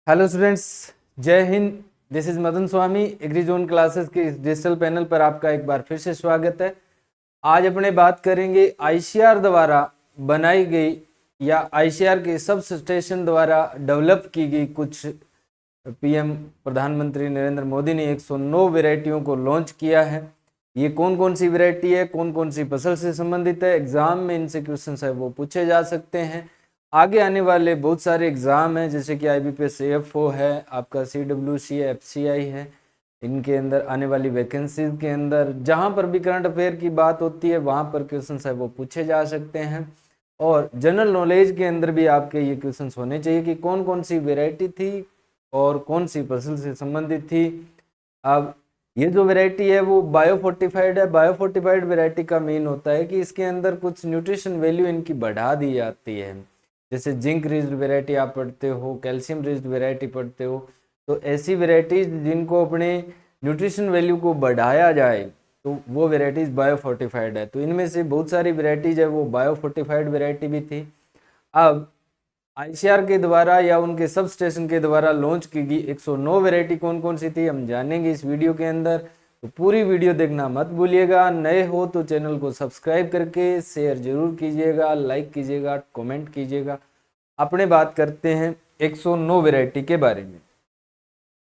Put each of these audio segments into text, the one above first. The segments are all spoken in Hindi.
हेलो स्टूडेंट्स, जय Hind. This is Madan Swami. Agri zone classes के इस डिजिटल पैनल पर आपका एक बार फिर से स्वागत है। आज अपने बात करेंगे आईसीआर द्वारा बनाई गई या आईसीआर के सब स्टेशन द्वारा डेवलप की गई कुछ पीएम प्रधानमंत्री नरेंद्र मोदी ने 109 वेराइटियों को लॉन्च किया है। ये कौन कौन सी वेराइटी है, कौन कौन सी फसल से संबंधित है, एग्जाम में इनसे क्वेश्चन है वो पूछे जा सकते हैं। आगे आने वाले बहुत सारे एग्जाम हैं, जैसे कि आईबीपीएस एएफओ है, आपका सीडब्ल्यूसी है, एफसीआई है। इनके अंदर आने वाली वैकेंसीज के अंदर जहां पर भी करंट अफेयर की बात होती है वहां पर क्वेश्चन है वो पूछे जा सकते हैं। और जनरल नॉलेज के अंदर भी आपके ये क्वेश्चन होने चाहिए कि कौन कौन सी वेराइटी थी और कौन सी फसल से संबंधित थी। अब ये जो वैरायटी है वो बायोफोर्टिफाइड है। बायोफोर्टिफाइड वैरायटी का मेन होता है कि इसके अंदर कुछ न्यूट्रिशन वैल्यू इनकी बढ़ा दी जाती है। जैसे जिंक रिच्ड वैरायटी आप पढ़ते हो, कैल्शियम रिच्ड वैरायटी पढ़ते हो, तो ऐसी वैरायटीज जिनको अपने न्यूट्रिशन वैल्यू को बढ़ाया जाए तो वो वैरायटीज बायोफोर्टिफाइड है। तो इनमें से बहुत सारी वैरायटीज है वो बायोफोर्टिफाइड वैरायटी भी थी। अब आईसीआर के द्वारा या उनके सब स्टेशन के द्वारा लॉन्च की गई 109 वैरायटी कौन कौन सी थी हम जानेंगे इस वीडियो के अंदर। तो पूरी वीडियो देखना मत भूलिएगा। नए हो तो चैनल को सब्सक्राइब करके शेयर जरूर कीजिएगा, लाइक कीजिएगा, कमेंट कीजिएगा। अपने बात करते हैं 109 वैरायटी के बारे में।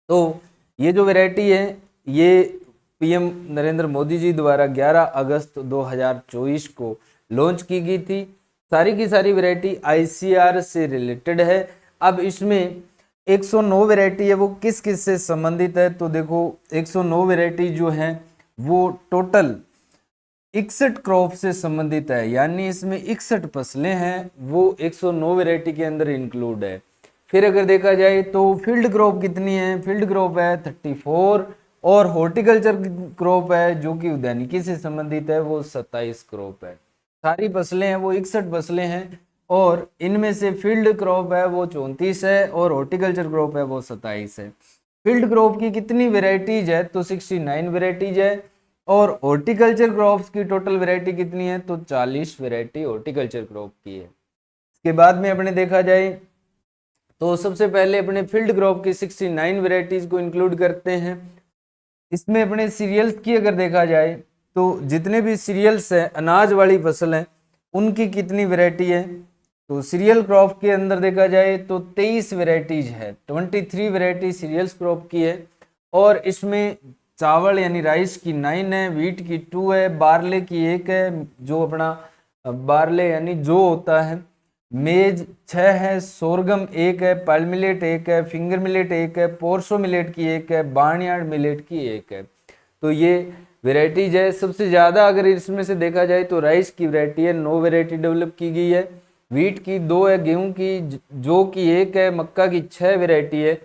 तो ये जो वैरायटी है ये पीएम नरेंद्र मोदी जी द्वारा 11 अगस्त 2024 को लॉन्च की गई थी। सारी की सारी वैरायटी आईसीआर से रिलेटेड है। अब इसमें 109 वैरायटी है वो किस किस से संबंधित है, तो देखो 109 वैरायटी जो है वो टोटल 61 क्रॉप से संबंधित है, यानी इसमें 61 फसलें हैं वो 109 वैरायटी के अंदर इंक्लूड है। फिर अगर देखा जाए तो फील्ड क्रॉप कितनी है, फील्ड क्रॉप है 34 और हॉर्टिकल्चर क्रॉप है जो कि उद्यानिकी से संबंधित है वो 27 क्रॉप है। सारी फसलें हैं वो 61 फसलें हैं और इनमें से फील्ड क्रॉप है वो 34 है और हॉर्टिकल्चर क्रॉप है वो 27 है। फील्ड क्रॉप की कितनी वेराइटीज है, तो 69 वेराइटीज है और हॉर्टिकल्चर क्रॉप्स की टोटल वेराइटी कितनी है, तो 40 वेराइटी हॉर्टिकल्चर क्रॉप की है। इसके बाद में अपने देखा जाए तो सबसे पहले अपने फील्ड क्रॉप की 69 वेराइटीज को इंक्लूड करते हैं। इसमें अपने सीरियल्स की अगर देखा जाए तो जितने भी सीरियल्स हैं, अनाज वाली फसल है, उनकी कितनी वेराइटी है, तो सीरियल क्रॉप के अंदर देखा जाए तो 23 वेराइटीज है, 23 वेराइटी सीरियल्स क्रॉप की है। और इसमें चावल यानी राइस की 9 है, व्हीट की 2 है, बार्ले की 1 है, जो अपना बार्ले यानी जो होता है, मेज 6 है, सोरगम 1 है, पल मिलेट 1 है, फिंगर मिलेट 1 है, पोर्सो मिलेट की 1 है, बार्नयार्ड मिलेट की 1 है। तो ये वेराइटीज है। सबसे ज़्यादा अगर इसमें से देखा जाए तो राइस की वैरायटी है, 9 वेराइटी डेवलप की गई है, व्हीट की 2 है, गेहूं की जौ की 1 है, मक्का की 6 वेराइटी है,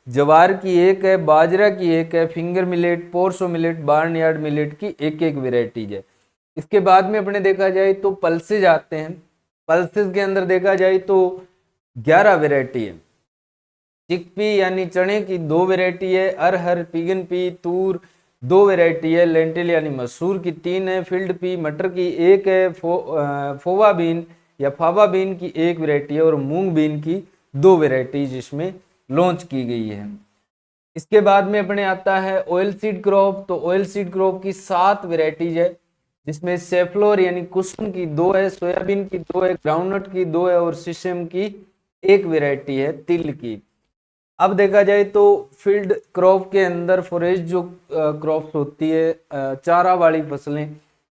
जवार की 1 है, बाजरा की 1 है, finger millet, proso millet, barnyard millet की एक वेराइटीज है। इसके बाद में अपने देखा जाए तो पल्सेज आते हैं। पल्सेज के अंदर देखा जाए तो 11 वेराइटी है। चिकपी यानी चने की 2 वेराइटी है, अरहर, पिगन पी, तूर 2 वेराइटी है, लेंटिल यानी मसूर की 3 है, फील्ड पी मटर की 1 है, फोवा बीन या फावा बीन की 1 वेराइटी है और मूंग बीन की 2 वेराइटीज इसमें लॉन्च की गई है। इसके बाद में अपने आता है ऑयल सीड क्रॉप। तो ऑयल सीड क्रॉप की 7 वेराइटीज है, जिसमें सेफ्लोर यानी कुसुम की 2 है, सोयाबीन की 2 है, ग्राउंडनट की 2 है और सिसम की 1 वेराइटी है तिल की। अब देखा जाए तो फील्ड क्रॉप के अंदर फोरेज जो क्रॉप्स होती है, चारा वाली फसलें,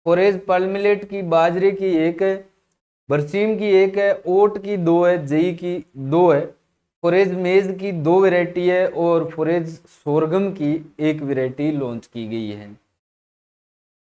फोरेज पल मिलेट की, बाजरे की 1 है, बरसीम की 1 है, ओट की 2 है, जई की 2 है, फोरेज मेज की 2 वेराइटी है और फोरेज सोरगम की 1 वेराइटी लॉन्च की गई है।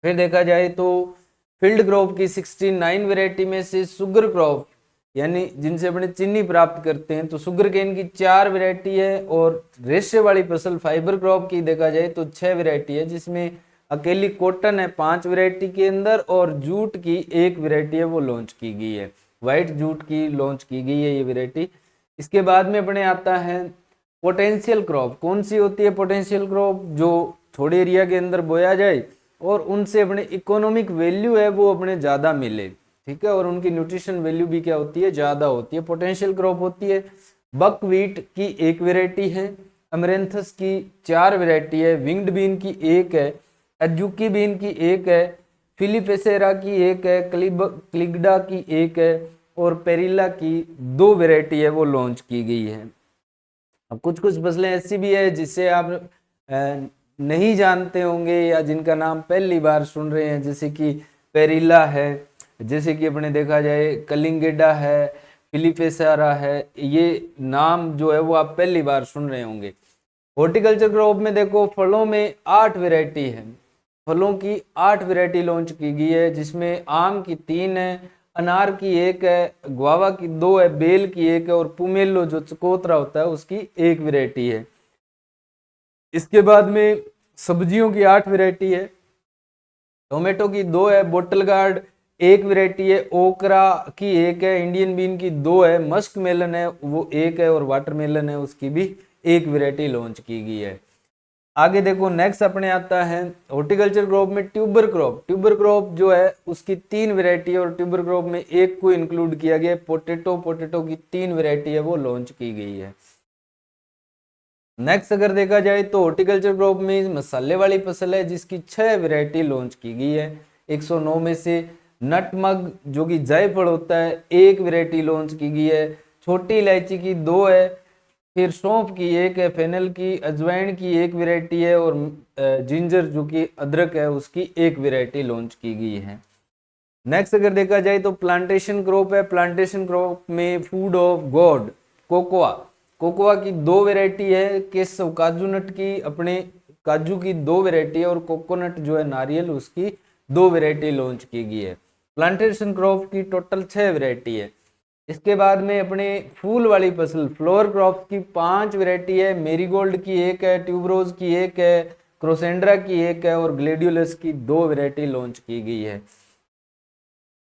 फिर देखा जाए तो फील्ड क्रॉप की 69 वेराइटी में से शुगर क्रॉप यानी जिनसे अपने चीनी प्राप्त करते हैं, तो शुगर केन की 4 वेराइटी है और रेशे वाली फसल फाइबर क्रॉप की देखा जाए तो 6 वेराइटी है, जिसमें अकेली कॉटन है 5 वेराइटी के अंदर और जूट की 1 वेराइटी है वो लॉन्च की गई है, व्हाइट जूट की लॉन्च की गई है ये वेराइटी। इसके बाद में अपने आता है पोटेंशियल क्रॉप। कौन सी होती है पोटेंशियल क्रॉप, जो थोड़े एरिया के अंदर बोया जाए और उनसे अपने इकोनॉमिक वैल्यू है वो अपने ज़्यादा मिले, ठीक है, और उनकी न्यूट्रिशन वैल्यू भी क्या होती है, ज़्यादा होती है, पोटेंशियल क्रॉप होती है। बकव्हीट की एक वैरायटी है, अमरेंथस की 4 वैरायटी है, विंग्ड बीन की एक है, अजुकी बीन की एक है, फिलिपेसेरा की एक है, क्लिगडा की एक है और पेरिला की 2 वैरायटी है वो लॉन्च की गई है। अब कुछ कुछ फसलें ऐसी भी है जिससे आप नहीं जानते होंगे या जिनका नाम पहली बार सुन रहे हैं, जैसे कि पेरिला है, जैसे कि अपने देखा जाए कलिंगेडा है, फिलिपेसारा है, ये नाम जो है वो आप पहली बार सुन रहे होंगे। हॉर्टिकल्चर क्रॉप में देखो फलों में 8 वैरायटी है, फलों की 8 वैरायटी लॉन्च की गई है, जिसमें आम की 3 है, अनार की 1 है, गुआवा की 2 है, बेल की 1 है और पुमेलो जो चकोतरा होता है उसकी 1 वैरायटी है। इसके बाद में सब्जियों की 8 वैरायटी है, टोमेटो की 2 है, बोटल गार्ड 1 वैरायटी है, ओकरा की 1 है, इंडियन बीन की 2 है, मस्क मेलन है वो 1 है और वाटरमेलन है उसकी भी 1 वैरायटी लॉन्च की गई है। आगे देखो नेक्स्ट अपने आता है हॉर्टिकल्चर क्रॉप में ट्यूबर क्रॉप। ट्यूबर क्रॉप जो है उसकी 3 वैरायटी है और ट्यूबर क्रॉप में एक को इंक्लूड किया गया, पोटैटो की 3 वैरायटी है वो लॉन्च की गई है। नेक्स्ट अगर देखा जाए तो हॉर्टिकल्चर क्रॉप में मसाले वाली फसल है जिसकी 6 वैरायटी लॉन्च की गई है। 109 में से नटमग जो कि जायफल होता है 1 वैरायटी लॉन्च की गई है, छोटी इलायची की 2 है, फिर सौंफ की 1 है, फेनल की अजवाइन की 1 वैरायटी है और जिंजर जो कि अदरक है उसकी 1 वैरायटी लॉन्च की गई है। नेक्स्ट अगर देखा जाए तो प्लांटेशन क्रॉप है। प्लांटेशन क्रॉप में food of God cocoa, cocoa की 2 वैरायटी है, केसव काजू नट की अपने काजू की 2 वैरायटी है और कोकोनट जो है नारियल उसकी 2 वैरायटी लॉन्च की गई है। प्लांटेशन क्रॉप की टोटल 6 वैरायटी है। इसके बाद में अपने फूल वाली फसल फ्लोर क्रॉप की 5 वैरायटी है, मेरीगोल्ड की 1 है, ट्यूबरोज की 1 है, क्रोसेंड्रा की 1 है और ग्लेडियोलस की 2 वैरायटी लॉन्च की गई है।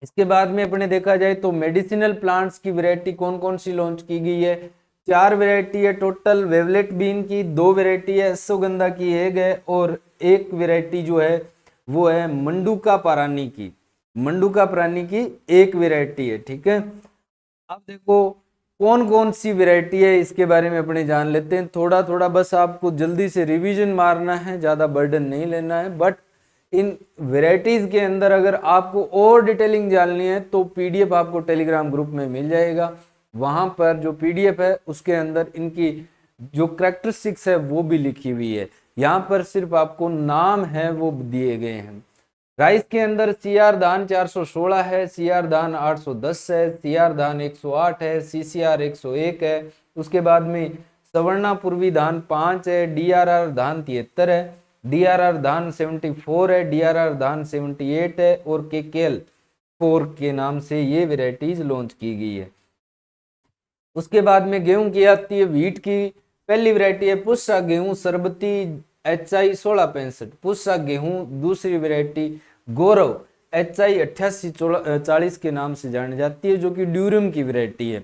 इसके बाद में अपने देखा जाए तो मेडिसिनल प्लांट्स की वैरायटी कौन कौन सी लॉन्च की गई है, 4 वैरायटी है टोटल, वेवलेट बीन की 2 वैरायटी है, अश्वगंधा की 1 है और 1 वैरायटी जो है वो है मंडूका पारानी की, मंडूका प्राणी की 1 वैरायटी है। ठीक है, अब देखो कौन कौन सी वैरायटी है इसके बारे में अपने जान लेते हैं, थोड़ा थोड़ा बस आपको जल्दी से रिवीजन मारना है, ज़्यादा बर्डन नहीं लेना है। बट इन वैरायटीज के अंदर अगर आपको और डिटेलिंग जाननी है तो पीडीएफ आपको टेलीग्राम ग्रुप में मिल जाएगा, वहां पर जो पीडीएफ है उसके अंदर इनकी जो करेक्टरिस्टिक्स है वो भी लिखी हुई है, यहाँ पर सिर्फ आपको नाम है वो दिए गए हैं। राइस के अंदर सीआर धान 416 है, सीआर धान 810 है, सीआर धान 108 है, सीसीआर 101 है। उसके बाद में सवर्णा पूर्वी धान 5 है, डीआरआर धान 73 है, डीआरआर धान 74 है, डीआरआर धान 78 है और केकेएल 4 के नाम से ये वेराइटीज लॉन्च की गई है। उसके बाद में गेहूं की आती है, व्हीट की पहली वैरायटी है पुस्सा गेहूं सरबती HI 1665, पुस्सा गेहूं दूसरी वैरायटी गौरव HI 8840 के नाम से जानी जाती है जो कि ड्यूरम की वैरायटी है।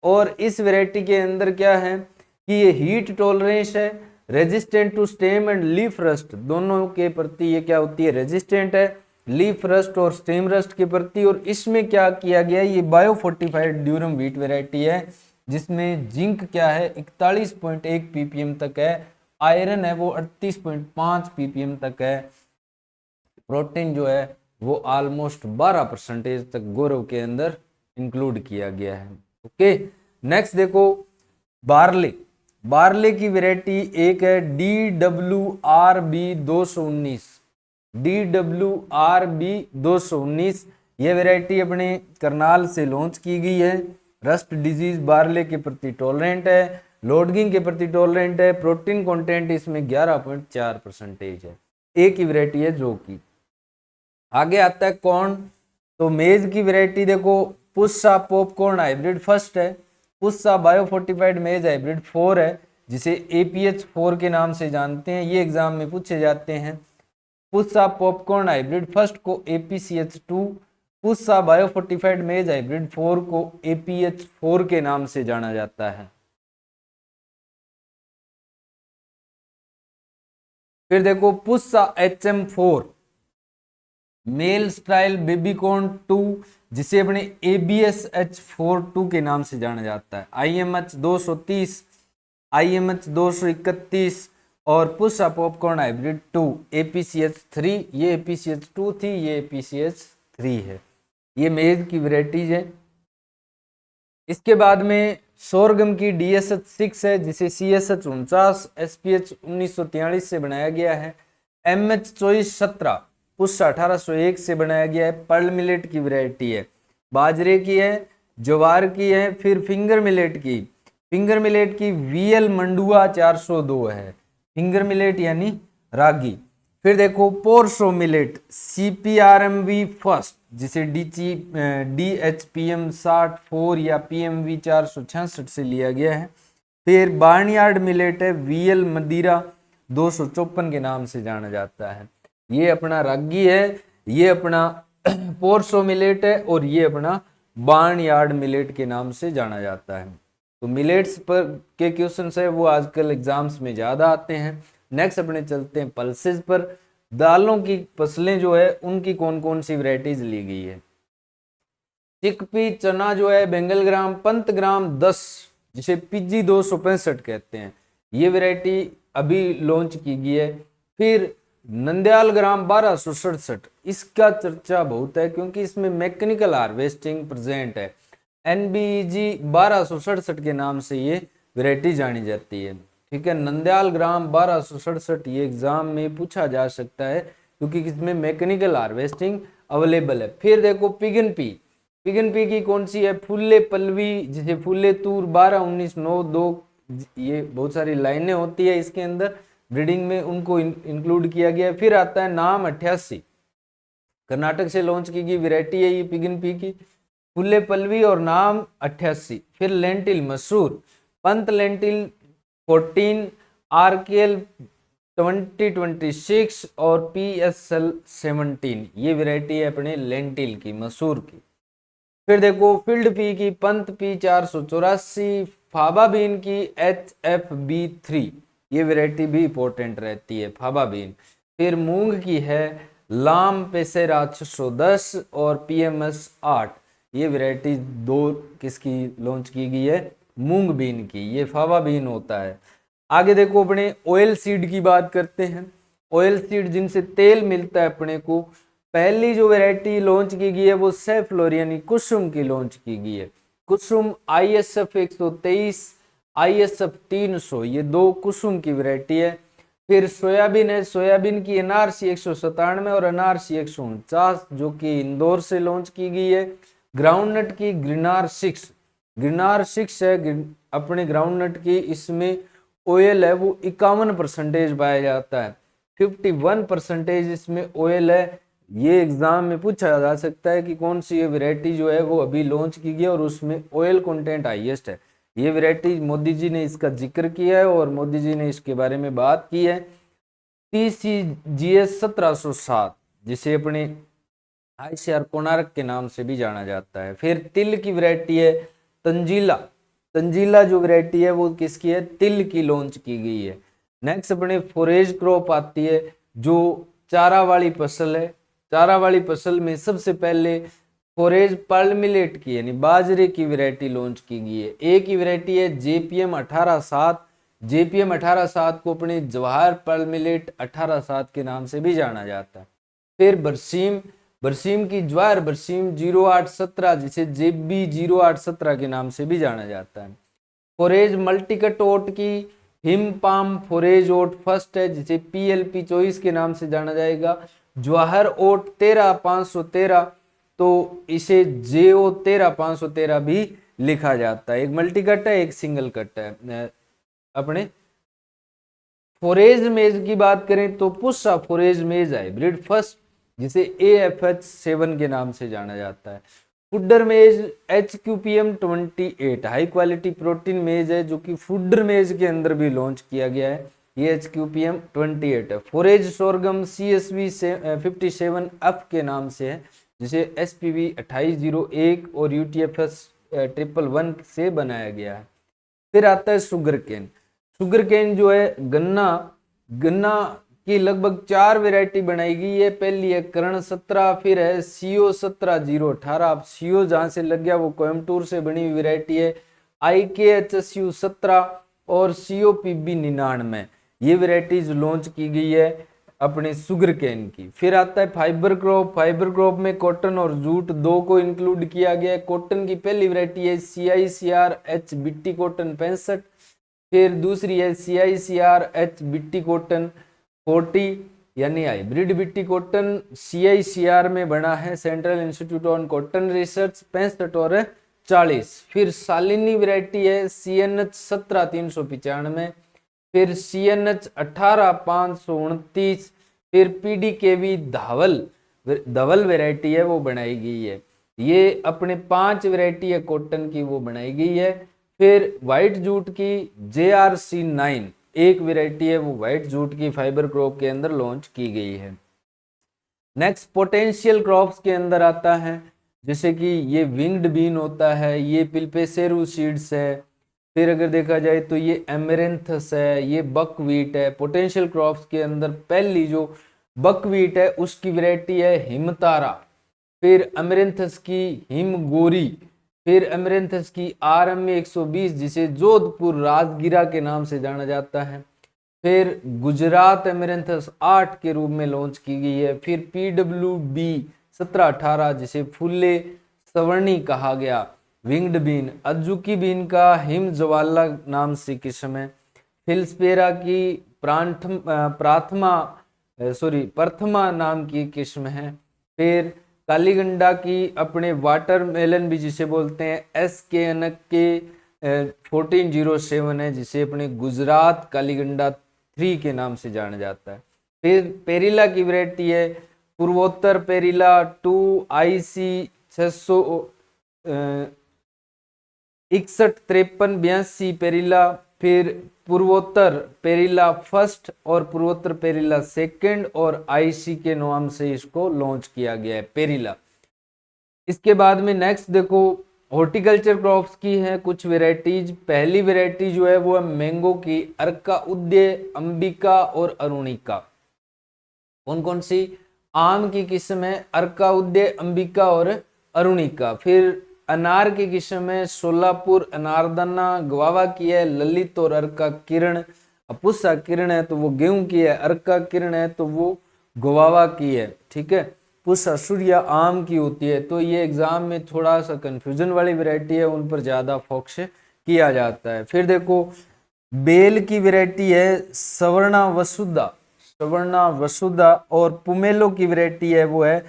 और इस वैरायटी के अंदर क्या है कि ये हीट टॉलरेंस है, resistant to stem and leaf rust दोनों के प्रति ये क्या होती है, रेजिस्टेंट है लीफ रस्ट और स्टेम रस्ट के प्रति। और इसमें क्या किया गया, ये bio fortified durum wheat variety है जिसमें जिंक क्या है 41.1 ppm तक है, आयरन है वो 38.5 ppm तक है, प्रोटीन जो है वो ऑलमोस्ट 12% तक गौरव के अंदर इंक्लूड किया गया है। ओके, नेक्स्ट देखो बार्ले, बार्ले की वैरायटी एक है DWRB 219, DWRB 219, यह वैरायटी अपने करनाल से लॉन्च की गई है। रस्ट डिजीज बार्ले के प्रति टॉलरेंट है, लोडगिंग के प्रति टॉलरेंट है, प्रोटीन कंटेंट इसमें 11.4% है, एक ही वैरायटी है जो की। आगे आता है कॉर्न, तो मेज की वैरायटी देखो पुस्सा पॉपकॉर्न हाइब्रिड फर्स्ट है, Puasa bio fortified maize hybrid 4 है जिसे APH 4 के नाम से जानते हैं, ये एग्जाम में पूछे जाते हैं। पुस्सा पॉपकॉर्न हाइब्रिड फर्स्ट को APCH 2, Pusa bio fortified maize hybrid 4 को APH 4 के नाम से जाना जाता है। फिर देखो Puasa HM 4 mail style baby corn 2 जिसे अपने ABSH42 के नाम से जाना जाता है। IMH 230, IMH 231 और पुष्पा पॉपकॉर्न हाइब्रिड 2 APCH3, ये APCH2 थी, ये APCH3 है। ये मेज की वैरायटीज है। इसके बाद में सोरगम की DSH6 है, जिसे CSH49 SPH 1943 से बनाया गया है। MH 2417 पुष्पा 1801 से बनाया गया है। पर्ल मिलेट की वैरायटी है, बाजरे की है, ज्वार की है। फिर फिंगर मिलेट की VL मंडुआ 402 है, फिंगर मिलेट यानी रागी। फिर देखो पोरसो मिलेट CPRMV फर्स्ट, जिसे DHPM 64 या PMV 466 से लिया गया है। फिर बार्नयार्ड मिलेट है, VL मदिरा 254 के नाम से जाना जाता है। ये अपना रागी है, ये अपना पोरसो मिलेट है और ये अपना बार्नयार्ड मिलेट के नाम से जाना जाता है। तो मिलेट्स पर के क्वेश्चंस है वो आजकल एग्जाम्स में ज्यादा आते हैं। नेक्स्ट अपने चलते हैं पल्सेस पर। दालों की फसलें जो है उनकी कौन कौन सी वैरायटीज ली गई है। चिकपी चना जो है बेंगल ग्राम पंतग्राम 10, जिसे PG 265 कहते हैं, ये वैरायटी अभी लॉन्च की गई है। फिर नंदयाल ग्राम 1267, इसका चर्चा बहुत है क्योंकि इसमें मैकेनिकल हार्वेस्टिंग प्रेजेंट है। NBEG 1267 के नाम से ये वैरायटी जानी जाती है। ठीक है, नंदयाल ग्राम 1267 ये एग्जाम में पूछा जा सकता है क्योंकि इसमें मैकेनिकल हार्वेस्टिंग अवेलेबल है। फिर देखो पिगन पी की कौन सी है, फुल्ले पल्लवी, जिसे फुल्ले तूर 12-19-9-2, ये बहुत सारी लाइनें होती है इसके अंदर, ब्रीडिंग में उनको इंक्लूड किया गया है। फिर आता है नाम 88, कर्नाटक से लॉन्च की गई वैरायटी है ये पिगन पी की, फुल्ले पल्लवी और नाम 88। फिर लेंटिल मसूर, पंत लेंटिल 14, RKL 2026 और PSL 17, ये वैरायटी है अपने लेंटिल की, मसूर की। फिर देखो फील्ड पी की पंत P 484, फाबा बीन की HFB3, ये वैरायटी भी इंपॉर्टेंट रहती है, फाबा बीन। फिर मूंग की है लाम पेसेरा 610 और PMS 8, ये वैरायटी दो किसकी लॉन्च की गई है, मूंग बीन की, ये फावा बीन होता है। आगे देखो अपने ऑयल सीड की बात करते हैं। ऑयल सीड जिनसे तेल मिलता है अपने को, पहली जो वैरायटी लॉन्च की गई है वो सेफ्लोर यानी कुसुम की लॉन्च की गई है। कुसुम ISF 123, ISF 300, ये दो कुसुम की वैरायटी है। फिर सोयाबीन है, सोयाबीन की NRC 197 और NRC 149, जो कि इंदौर से लॉन्च की गई है। ग्राउंडनट की ग्रिनार 6 है अपने ग्राउंडनट की, इसमें ऑयल है वो 51% पाया जाता है, 51% इसमें ऑयल है। ये एग्जाम में पूछा जा सकता है कि कौन सी ये वैरायटी जो है वो अभी लॉन्च की गई है और उसमें ऑयल कंटेंट हाईएस्ट है। ये वैरायटी मोदी जी ने इसका जिक्र किया है और मोदी जी ने इसके बारे में बात की है। TCGS 1707, जिसे अपने ICR कोणार्क के नाम से भी जाना जाता है। फिर तिल की वैरायटी है तंजीला जो वैरायटी है वो किसकी है, तिल की लॉन्च की गई है। नेक्स्ट अपने फोरेज क्रॉप आती है जो चारा वाली फसल है। चारा वाली फसल में सबसे पहले फोरेज पर्ल मिलेट की यानी बाजरे की वैरायटी लॉन्च की गई है। एक ही वैरायटी है JPM 18-7, JPM 18-7 को अपने जवाहर पर्ल मिलेट 18-7 के नाम से भी जाना जाता है। फिर बरसीम की ज्वार बरसीम 0817, जिसे JB 0817 के नाम से भी जाना जाता है। फोरेज मल्टीकट ओट की हिम पाम फोरेज ओट फर्स्ट है, जिसे PLP 24 के नाम से जाना जाएगा। ज्वाहर ओट 13513, तो इसे JO 13513 भी लिखा जाता है। एक मल्टी कट है, एक सिंगल कट है। अपने फोरेज मेज की बात करें तो पुष्पा फोरेज मेज हाइब्रिड फर्स्ट, जिसे AFH 7 के नाम से जाना जाता है। फुडर मेज HQPM 28 हाई क्वालिटी प्रोटीन मेज है, जो कि फुडर मेज के अंदर भी लॉन्च किया गया है। ये HQPM 28 है। फोरेज सोरगम CSV 57F के नाम से है, जिसे SPV 2801 और UTFS 111 से बनाया गया है। फिर आता है शुगर केन जो है गन्ना की लगभग 4 वैरायटी बनाई गई है। पहली है कर्ण 17, फिर है CO 17-018। आप CO जहां से लग गया वो कोयम्बटूर से बनी हुई वैरायटी है। IKHSU 17 और COPB 99, ये वैरायटीज लॉन्च की गई है अपने शुगर केन की। फिर आता है फाइबर क्रॉप। फाइबर क्रॉप में कॉटन और जूट दो को इंक्लूड किया गया है। कॉटन की पहली वैरायटी है CICR-H बिट्टी कॉटन 65, फिर दूसरी है CICR-H बिट्टी कॉटन 40 यानी हाइब्रिड बिट्टी कॉटन। CICR में बना है central institute on cotton research 65 और 40। फिर सालिनी वैरायटी है CNH 17-395, फिर CNH 18-529, फिर PDKV धवल वैरायटी है वो बनाई गई है। ये अपने 5 वैरायटी है कॉटन की वो बनाई गई है। फिर व्हाइट जूट की JRC9 एक वैरायटी है वो व्हाइट जूट की फाइबर क्रॉप के अंदर लॉन्च की गई है। नेक्स्ट पोटेंशियल क्रॉप्स के अंदर आता है जैसे कि ये विंग्ड बीन होता है, ये पिल्पेसेरू सीड्स है। फिर अगर देखा जाए तो ये एमेरेंथस है, ये बकवीट है। पोटेंशियल क्रॉप्स के अंदर पहली जो बकवीट है उसकी वैरायटी है हिमतारा, फिर अमरेंथस की हिमगोरी, फिर अमरेंथस की RMA 120 जिसे जोधपुर राजगिरा के नाम से जाना जाता है। फिर गुजरात अमरेंथस 8 के रूप में लॉन्च की गई है। फिर PWB 1718 जिसे फुल्ले सवर्णी कहा गया, विंग्ड बीन। अजुकी बीन का हिम ज्वाला नाम से किस्म है। फिल्सपेरा की प्रथमा नाम की किस्म है। फिर कालीगंडा की अपने वाटरमेलन भी जिसे बोलते हैं SK के 1407 है जिसे अपने गुजरात कालीगंडा 3 के नाम से जाना जाता है। फिर पेरिला की वैरायटी है पूर्वोत्तर पेरिला 2 IC 661-53-82 पेरिला। फिर पूर्वोत्तर पेरिला फर्स्ट और पूर्वोत्तर पेरिला सेकंड और IC के नाम से इसको लॉन्च किया गया है पेरिला। इसके बाद में नेक्स्ट देखो हॉर्टिकल्चर क्रॉप्स की है कुछ वेराइटीज। पहली वेराइटी जो है वो है मैंगो की अर्का उदय, अंबिका और अरुणिका। कौन कौन सी? आम की किस्म है अर्का उदय, अंबिका और अरुणिका। फिर अनार की किस्म है सोलापुर अनारदाना। गवावा की है ललित और अर्का किरण। पुष्पा किरण है तो वो गेहूं की है, अर्का किरण है तो वो गवावा की है। ठीक है, पुष्पा सूर्या आम की होती है। तो ये एग्जाम में थोड़ा सा कंफ्यूजन वाली वैरायटी है, उन पर ज्यादा फोकस किया जाता है। फिर देखो बेल की वैरायटी है सवर्णा वसुधा और पुमेलो की वैरायटी है वो है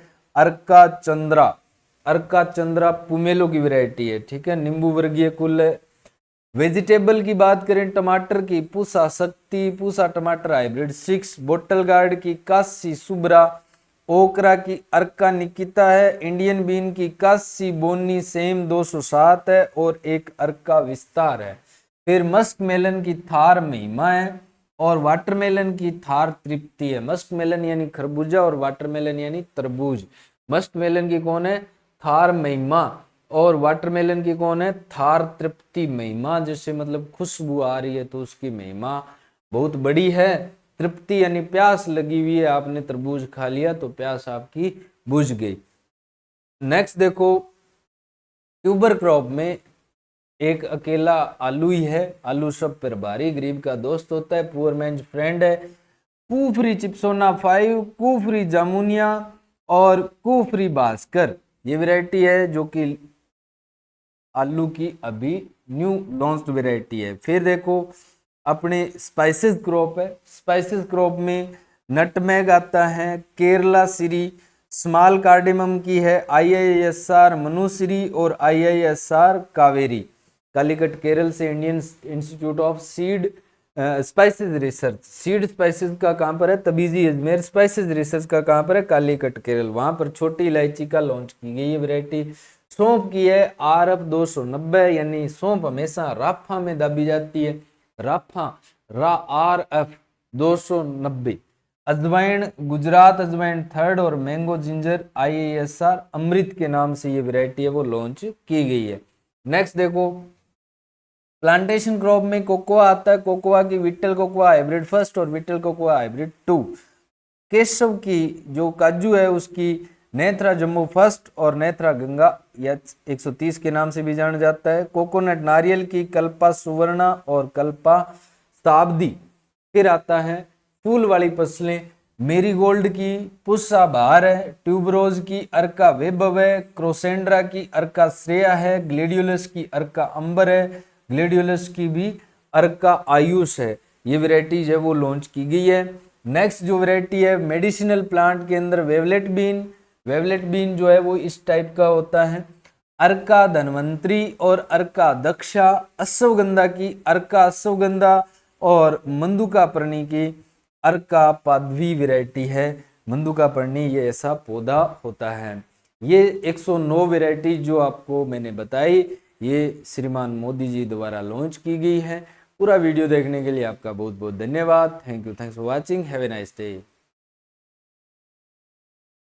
अर्का चंद्रा पुमेलो की वैरायटी है। ठीक है, नींबू वर्गीय कुल है। वेजिटेबल की बात करें टमाटर की पूसा शक्ति, पूसा टमाटर हाइब्रिड 6, बोटल गार्ड की काशी सुब्रा, ओकरा की अर्का निकिता है, इंडियन बीन की काशी बोनी सेम 207 है और एक अर्का विस्तार है। फिर मस्क मेलन की थार महिमा है और वाटरमेलन की थार तृप्ति है। मस्क मेलन यानी खरबूजा और वाटरमेलन यानी तरबूज। मस्क मेलन की कौन है? थार महिमा। और वाटरमेलन की कौन है? थार तृप्ति महिमा। जैसे मतलब खुशबू आ रही है तो उसकी महिमा बहुत बड़ी है। तृप्ति यानी प्यास लगी हुई है, आपने तरबूज खा लिया तो प्यास आपकी बुझ गई। नेक्स्ट देखो ट्यूबर क्रॉप में एक अकेला आलू ही है। आलू सब पर भारी, गरीब का दोस्त होता है, पुअर मैन्स फ्रेंड है। कूफरी चिप्सोना 5, कूफरी जामुनिया और कूफरी भास्कर ये वैरायटी है जो कि आलू की अभी न्यू लॉन्च्ड वैरायटी है। फिर देखो अपने स्पाइसेस क्रॉप है। स्पाइसेस क्रॉप में नटमैग आता है, केरला श्री, स्मॉल कार्डेमम की है IISR मनुश्री और IISR कावेरी। कालीकट केरल से Indian institute of seed spices research, seed spices का कहाँ पर है? तबीजी अजमेर। स्पाइसेस रिसर्च का कहाँ पर है? कालीकट केरल। वहां पर छोटी इलायची का लॉन्च की गई है वैरायटी। सौंफ की है RF 290 यानी सौंफ हमेशा राफा में दाबी जाती है, राफा RF 290। अजवाइन गुजरात अजवाइन 3rd और मैंगो जिंजर IISR अमृत के नाम से ये वैरायटी है वो लॉन्च की गई है। नेक्स्ट देखो प्लांटेशन क्रॉप में कोकोआ आता है। कोकोआ की विट्टल कोकोआ हाइब्रिड 1 और विट्टल कोकोआ हाइब्रिड 2। केशव की जो काजू है उसकी नेत्रा जम्मू फर्स्ट और नेत्रा गंगा या 130 के नाम से भी जाना जाता है। कोकोनट नारियल की कल्पा सुवर्णा और कल्पा शताब्दी। फिर आता है फूल वाली फसलें, मेरीगोल्ड की पुष्पा बहार है, ट्यूबरोज की अर्का वैभव है, क्रोसेंड्रा की अर्का श्रेया है, ग्लेडियोलस की अर्का अंबर है, ग्लेडियोलस की भी अर्का आयुष है। ये वेराइटीज है वो लॉन्च की गई है। नेक्स्ट जो वेराइटी है मेडिसिनल प्लांट के अंदर वेवलेट बीन। वेवलेट बीन जो है वो इस टाइप का होता है, अर्का धनवंतरी और अर्का दक्षा। अश्वगंधा की अर्का अश्वगंधा और मंदुका पर्णी की अर्का पादवी वैरायटी है। मंदुका पर्णी ये ऐसा पौधा होता है। ये 109 वैरायटी जो आपको मैंने बताई ये श्रीमान मोदी जी द्वारा लॉन्च की गई है। पूरा वीडियो देखने के लिए आपका बहुत बहुत धन्यवाद। Thank you, thanks for watching, have a nice day.